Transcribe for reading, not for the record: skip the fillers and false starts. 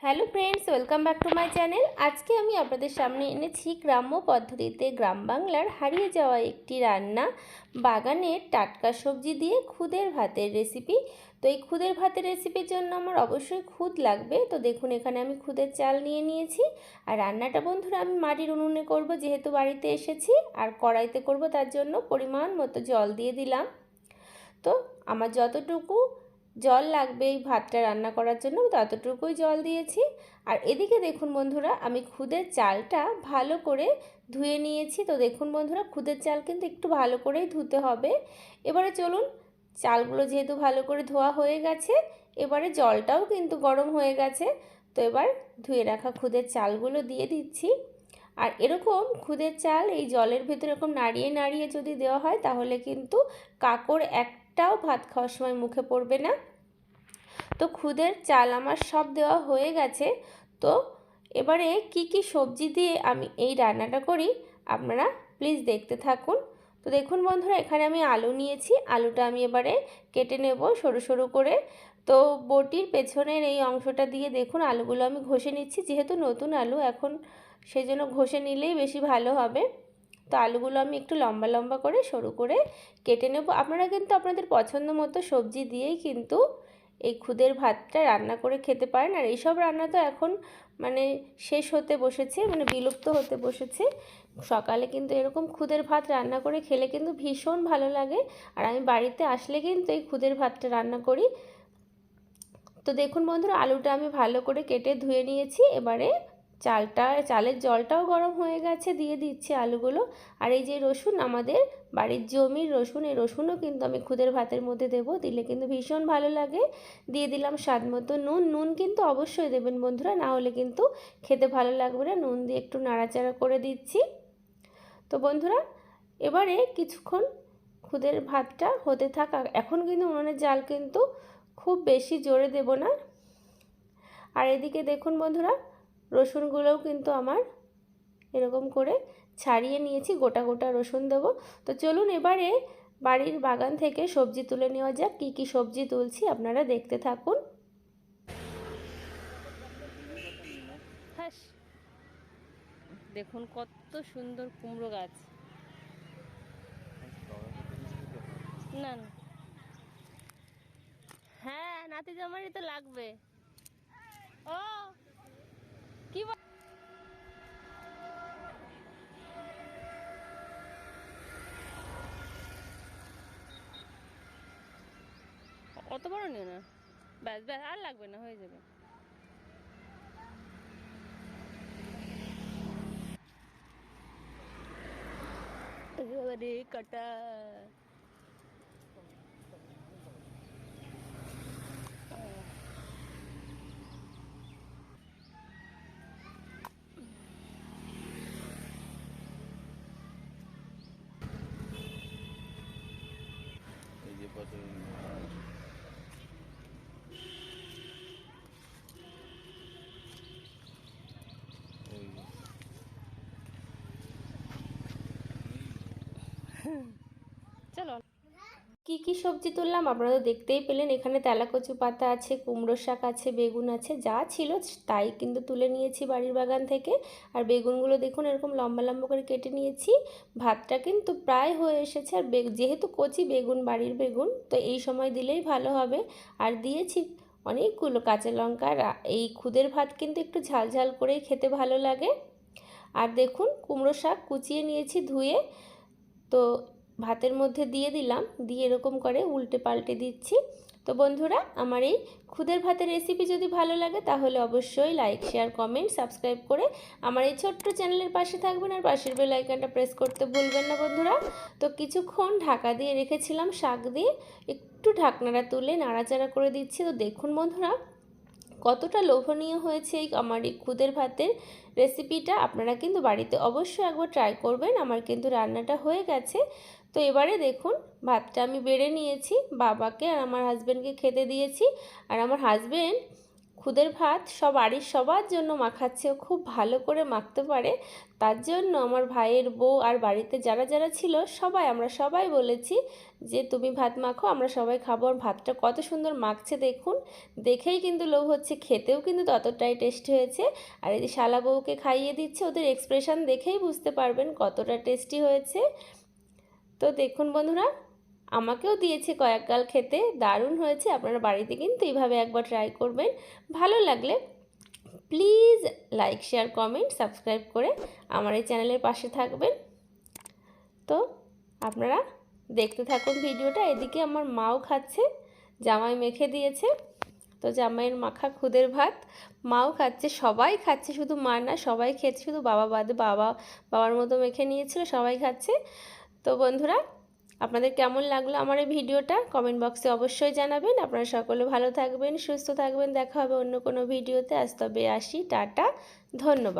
Hello friends, welcome back to my channel. আজকে আমি আপনাদের সামনে এনেছি গ্রাম্য পদ্ধতিতে গ্রাম বাংলার হারিয়ে যাওয়া একটি রান্না, বাগানের টাটকা সবজি দিয়ে খুদের ভাতের রেসিপি। তো এই খুদের ভাতের রেসিপির জন্য আমার অবশ্যই খুদ লাগবে। তো দেখুন, এখানে আমি খুদের চাল নিয়ে নিয়েছি। আর রান্নাটা বন্ধুরা আমি মাটির উনুনে করব, যেহেতু বাড়িতে এসেছি। আর কড়াইতে করব, তার জন্য পরিমাণ মতো জল দিয়ে দিলাম। তো আমার যতটুকু জল লাগবে এই ভাতটা রান্না করার জন্য ততটুকুই জল দিয়েছি। আর এদিকে দেখুন বন্ধুরা, আমি খুদের চালটা ভালো করে ধুয়ে নিয়েছি। তো দেখুন বন্ধুরা, খুদের চাল কিন্তু একটু ভালো করেই ধুতে হবে। এবারে চলুন, চালগুলো যেহেতু ভালো করে ধোয়া হয়ে গেছে, এবারে জলটাও কিন্তু গরম হয়ে গেছে। তো এবার ধুয়ে রাখা খুদের চালগুলো দিয়ে দিচ্ছি। আর এরকম খুদের চাল এই জলের ভেতরে এরকম নাড়িয়ে নাড়িয়ে যদি দেওয়া হয়, তাহলে কিন্তু কাঁকড় একটাও ভাত খাওয়ার সময় মুখে পড়বে না। তো খুদের চাল আমার সব দেওয়া হয়ে গেছে। তো এবারে কি কি সবজি দিয়ে আমি এই রান্নাটা করি, আপনারা প্লিজ দেখতে থাকুন। তো দেখুন বন্ধুরা, এখানে আমি আলু নিয়েছি। আলুটা আমি এবারে কেটে নেব সরু সরু করে। তো বটির পেছনের এই অংশটা দিয়ে দেখুন আলুগুলো আমি ঘষে নিচ্ছি, যেহেতু নতুন আলু এখন, সেই জন্য ঘষে নিলেই বেশি ভালো হবে। তো আলুগুলো আমি একটু লম্বা লম্বা করে সরু করে কেটে নেব। আপনারা কিন্তু আপনাদের পছন্দ মতো সবজি দিয়েই কিন্তু এই খুদের ভাতটা রান্না করে খেতে পারেন। আর এইসব রান্না তো এখন মানে শেষ হতে বসেছে, মানে বিলুপ্ত হতে বসেছে। সকালে কিন্তু এরকম খুদের ভাত রান্না করে খেলে কিন্তু ভীষণ ভালো লাগে। আর আমি বাড়িতে আসলে কিন্তু এই খুদের ভাতটা রান্না করি। তো দেখুন বন্ধুরা, আলুটা আমি ভালো করে কেটে ধুয়ে নিয়েছি। এবারে চালের জলটাও গরম হয়ে গেছে, দিয়ে দিচ্ছি আলুগুলো। আর এই যে রসুন, আমাদের বাড়ির জমির রসুন, এই রসুনও কিন্তু আমি খুদের ভাতের মধ্যে দেবো, দিলে কিন্তু ভীষণ ভালো লাগে। দিয়ে দিলাম স্বাদ মতো নুন। নুন কিন্তু অবশ্যই দেবেন বন্ধুরা, না হলে কিন্তু খেতে ভালো লাগবে না। নুন দিয়ে একটু নাড়াচাড়া করে দিচ্ছি। তো বন্ধুরা, এবারে কিছুক্ষণ খুদের ভাতটা হতে থাকা। এখন কিন্তু উনুনের জাল কিন্তু খুব বেশি জোরে দেব না। আর এদিকে দেখুন বন্ধুরা, রসুনগুলোও কিন্তু আমার এরকম করে ছাড়িয়ে নিয়েছি, গোটা গোটা রসুন দেবো। তো চলুন এবারে বাড়ির বাগান থেকে সবজি তুলে নেওয়া যাক। কী কী সবজি তুলছি আপনারা দেখতে থাকুন। দেখুন কত সুন্দর কুমড়ো গাছ। না না, হ্যাঁ নাতি জামারই তো লাগবে। ও কি অত বড় নিও না, ব্যাস ব্যাস আর লাগবে না, হয়ে যাবে। এবারে কাটা এই যে বছর চলো। কি কি সবজি তুললাম আপনারা তো দেখতেই পেলেন। এখানে তেলাকচু পাতা আছে, কুমড়ো শাক আছে, বেগুন আছে, যা ছিল তাই কিন্তু তুলে নিয়েছি বাড়ির বাগান থেকে। আর বেগুনগুলো দেখুন এরকম লম্বা লম্বা করে কেটে নিয়েছি। ভাতটা কিন্তু প্রায় হয়ে এসেছে। আর যেহেতু কচি বেগুন, বাড়ির বেগুন, তো এই সময় দিলেই ভালো হবে। আর দিয়েছি অনেকগুলো কাঁচা লঙ্কা। এই খুদের ভাত কিন্তু একটু ঝাল ঝাল করেই খেতে ভালো লাগে। আর দেখুন কুমড়ো শাক কুচিয়ে নিয়েছি ধুয়ে, তো ভাতের মধ্যে দিয়ে দিলাম, দিয়ে এরকম করে উল্টে পাল্টে দিচ্ছি। তো বন্ধুরা, আমার এই খুদের ভাতের রেসিপি যদি ভালো লাগে, তাহলে অবশ্যই লাইক, শেয়ার, কমেন্ট, সাবস্ক্রাইব করে আমার এই ছোট্ট চ্যানেলের পাশে থাকবেন। আর পাশের বেল আইকনটা প্রেস করতে ভুলবেন না বন্ধুরা। তো কিছুক্ষণ ঢাকা দিয়ে রেখেছিলাম শাক দিয়ে, একটু ঢাকনাটা তুলে নাড়াচাড়া করে দিচ্ছি। তো দেখুন বন্ধুরা, কতটা লোভনীয় হয়েছে আমার এই খুদের ভাতের রেসিপিটা। আপনারা কিন্তু বাড়িতে অবশ্যই একবার ট্রাই করবেন। আমার কিন্তু রান্নাটা হয়ে গেছে। তো এবারে দেখুন, ভাতটা আমি বেড়ে নিয়েছি, বাবাকে আর আমার হাজব্যান্ডকে খেতে দিয়েছি। আর আমার হাজব্যান্ড খুদের ভাত বাড়ির সবার জন্য মাখাচ্ছে, ও খুব ভালো করে মাখতে পারে। তার জন্য আমার ভাইয়ের বউ আর বাড়িতে যারা যারা ছিল আমরা সবাই বলেছি যে তুমি ভাত মাখো, আমরা সবাই খাবো। আর ভাতটা কত সুন্দর মাখছে দেখুন, দেখেই কিন্তু লোভ হচ্ছে, খেতেও কিন্তু ততটাই টেস্টি হয়েছে। আর এই যে শালা বউকে খাইয়ে দিচ্ছে, ওদের এক্সপ্রেশন দেখেই বুঝতে পারবেন কতটা টেস্টি হয়েছে। তো দেখুন বন্ধুরা, আমাকেও দিয়েছে কয়েক গাল খেতে, দারুণ হয়েছে। আপনারা বাড়িতে কিন্তু এইভাবে একবার ট্রাই করবেন। ভালো লাগলে please like, share, comment, subscribe করে আমার এই চ্যানেলের পাশে থাকবেন। তো আপনারা দেখতে থাকুন ভিডিওটা। এদিকে আমার মাও খাচ্ছে, জামাই মেখে দিয়েছে। তো জামাইয়ের মাখা খুদের ভাত মাও খাচ্ছে, সবাই খাচ্ছে, শুধু মা না, সবাই খেচ্ছে, শুধু বাবা বাদে। বাবার মতো মেখে নিয়েছিল, সবাই খাচ্ছে। তো বন্ধুরা, আপনাদের কেমন লাগলো আমার এই ভিডিওটা কমেন্ট বক্সে অবশ্যই জানাবেন। আপনারা সকলে ভালো থাকবেন, সুস্থ থাকবেন। দেখা হবে অন্য কোনো ভিডিওতে। আজ তবে আসি, টাটা, ধন্যবাদ।